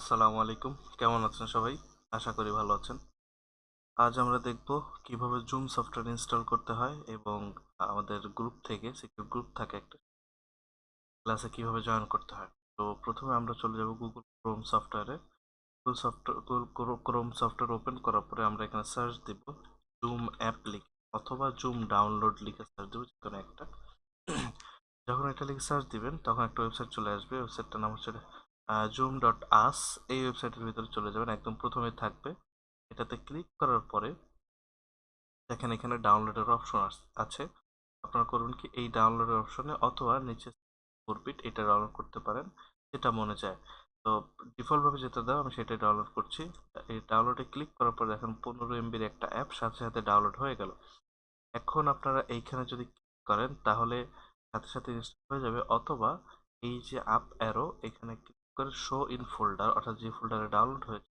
আসসালামু আলাইকুম। কেমন আছেন সবাই? আশা করি ভালো আছেন। আজ আমরা দেখব কিভাবে জুম সফটওয়্যার ইনস্টল করতে হয় এবং আমাদের গ্রুপ থেকে সিক্রেট গ্রুপ থাকে একটা ক্লাসে কিভাবে জয়েন করতে হয়। তো প্রথমে আমরা চলে যাব গুগল ক্রোম সফটওয়্যারে। গুগল ক্রোম সফটওয়্যার ওপেন করার পরে আমরা এখানে সার্চ দিব জুম অ্যাপ লিখে অথবা জুম ডাউনলোড লিখে সার্চ দেব যেকোনো একটা। যখন এটা লিখে সার্চ দিবেন তখন একটা ওয়েবসাইট চলে আসবে। ওয়েবসাইটটার নাম হচ্ছে zoom.us। এই ওয়েবসাইটের ভিতরে চলে যাবেন, একদম প্রথমে থাকবে। এটাতে ক্লিক করার পরে দেখেন এখানে ডাউনলোডের অপশন আছে। আপনারা করবেন কি এই ডাউনলোডের অপশনে অথবা নিচে ফোরবিট এটা ডাউনলোড করতে পারেন, যেটা মনে চায়। তো ডিফল্ট ভাবে যেটা দেওয়া আমি সেটাই ডাউনলোড করছি। এই ডাউনলোডে ক্লিক করার পর দেখেন 15 MBর একটা অ্যাপ সাথে সাথে ডাউনলোড হয়ে গেল। এখন আপনারা এইখানে যদি ক্লিক করেন তাহলে সাথে সাথে ইনস্টল হয়ে যাবে, অথবা এই যে আপ অ্যারো এখানে ক্লিক করে শো ইন ফোল্ডার, অর্থাৎ যে ফোল্ডারে ডাউনলোড হয়েছে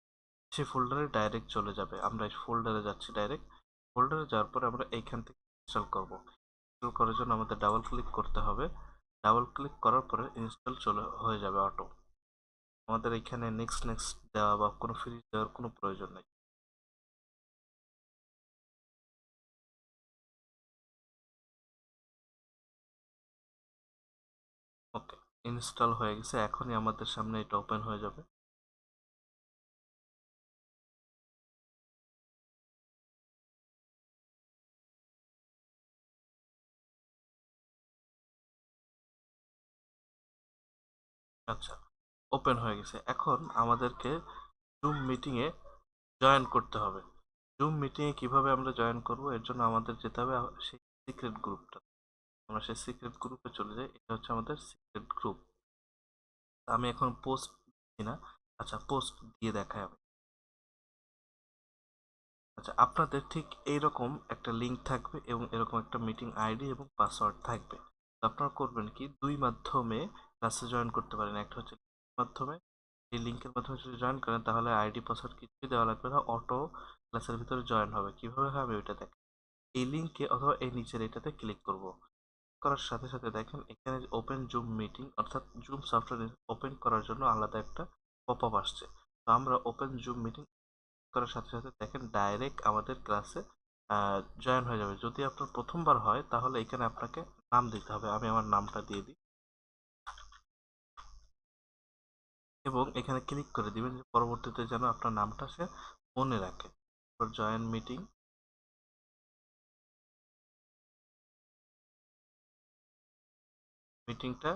সেই ফোল্ডারে ডাইরেক্ট চলে যাবে। আমরা এই ফোল্ডারে যাচ্ছি ডাইরেক্ট। ফোল্ডারে যাওয়ার পরে আমরা এইখান থেকে ইনস্টল করব। ইনস্টল করার জন্য আমাদের ডাবল ক্লিক করতে হবে। ডাবল ক্লিক করার পরে ইনস্টল চলে হয়ে যাবে অটো। আমাদের এখানে নেক্সট নেক্সট দেওয়া বা কোনো ফ্রি দেওয়ার কোনো প্রয়োজন নেই। ওকে, ইনস্টল হয়ে গেছে। এখনই আমাদের সামনে এটা ওপেন হয়ে যাবে। আচ্ছা, ওপেন হয়ে গেছে। এখন আমাদেরকে জুম মিটিংয়ে জয়েন করতে হবে। জুম মিটিংয়ে কিভাবে আমরা জয়েন করব, এর জন্য আমাদের যেতে হবে সেই সিক্রেট গ্রুপটা। আমরা সেই সিক্রেট গ্রুপে চলে যাই। এটা হচ্ছে আমাদের সিক্রেট গ্রুপ। আমি এখন পোস্ট দিচ্ছি না। আচ্ছা, পোস্ট দিয়ে দেখাই আমি। আচ্ছা, আপনাদের ঠিক এইরকম একটা লিঙ্ক থাকবে এবং এরকম একটা মিটিং আইডি এবং পাসওয়ার্ড থাকবে। তো আপনারা করবেন কি, দুই মাধ্যমে ক্লাসে জয়েন করতে পারেন। একটা হচ্ছে মাধ্যমে, এই লিঙ্কের মাধ্যমে যদি জয়েন করেন তাহলে আইডি পাসওয়ার্ড কিছুই দেওয়া লাগবে না, অটো ক্লাসের ভিতরে জয়েন হবে। কিভাবে হবে ওইটা দেখেন। এই লিঙ্কে অথবা এই নিচের এটাতে ক্লিক করব। করার সাথে সাথে দেখেন এখানে ওপেন জুম মিটিং, অর্থাৎ জুম সফটওয়্যার ওপেন করার জন্য আলাদা একটা পপ আপ আসছে। তো আমরা ওপেন জুম মিটিং করার সাথে সাথে দেখেন ডাইরেক্ট আমাদের ক্লাসে জয়েন হয়ে যাবে। যদি আপনার প্রথমবার হয় তাহলে এখানে আপনাকে নাম দিতে হবে। আমি আমার নামটা দিয়ে দিই এবং এখানে ক্লিক করে দিবেন যে পরবর্তীতে যেন আপনার নামটা সে মনে রাখে। জয়েন মিটিং, মিটিংটা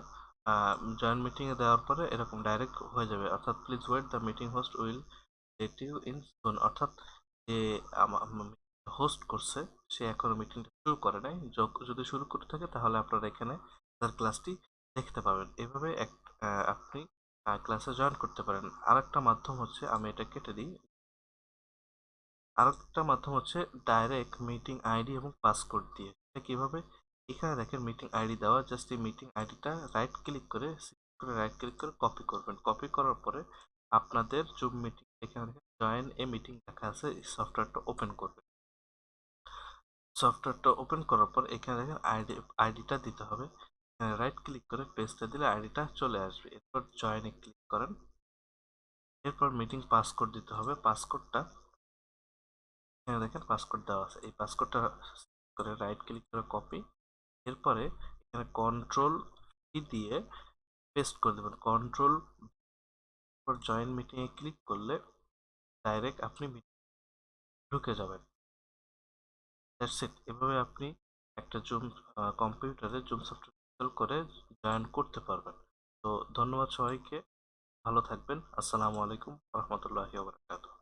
জয়েন মিটিংয়ে দেওয়ার পরে এরকম ডাইরেক্ট হয়ে যাবে, অর্থাৎ please wait the meeting host will get you in soon. অর্থাৎ যে হোস্ট করছে সে এখনো মিটিংটা শুরু করে নাই। যদি শুরু করে থাকে তাহলে আপনারা এখানে তার ক্লাসটি দেখতে পাবেন। এভাবে আপনি ক্লাসে জয়েন করতে পারেন। আরেকটা মাধ্যম হচ্ছে, আমি এটা কেটে দিই। আরেকটা মাধ্যম হচ্ছে ডাইরেক্ট মিটিং আইডি এবং পাসকোড দিয়ে। এটা কিভাবে, এখানে দেখেন মিটিং আইডি দেওয়া, জাস্ট এই মিটিং আইডিটা রাইট ক্লিক করে কপি করবেন। কপি করার পরে আপনাদের জুম মিটিং এখানে দেখেন জয়েন এ মিটিং লেখা আছে, এই সফটওয়্যারটা ওপেন করবে। সফটওয়্যারটা ওপেন করার পর এখানে দেখেন আইডিটা দিতে হবে। এখানে রাইট ক্লিক করে পেস্টে দিলে আইডিটা চলে আসবে। এরপর জয়েনে ক্লিক করেন। এরপর মিটিং পাসকোড দিতে হবে। পাসকোডটা এখানে দেখেন পাসকোড দেওয়া আছে। এই পাসকোডটা করে রাইট ক্লিক করে কপি, এরপরে এখানে কন্ট্রোল ভি দিয়ে পেস্ট করে দেবেন। কন্ট্রোল পর জয়েন মিটিং এ ক্লিক করলে ডাইরেক্ট আপনি ঢুকে যাবেন। That's it. এভাবে আপনি একটা জুম কম্পিউটারে জুম সফটওয়্যার ইনস্টল করে জয়েন করতে পারবেন। তো ধন্যবাদ সবাইকে, ভালো থাকবেন। আসসালামু আলাইকুম রহমতুল্লাহি ওয়া বারাকাতুহু।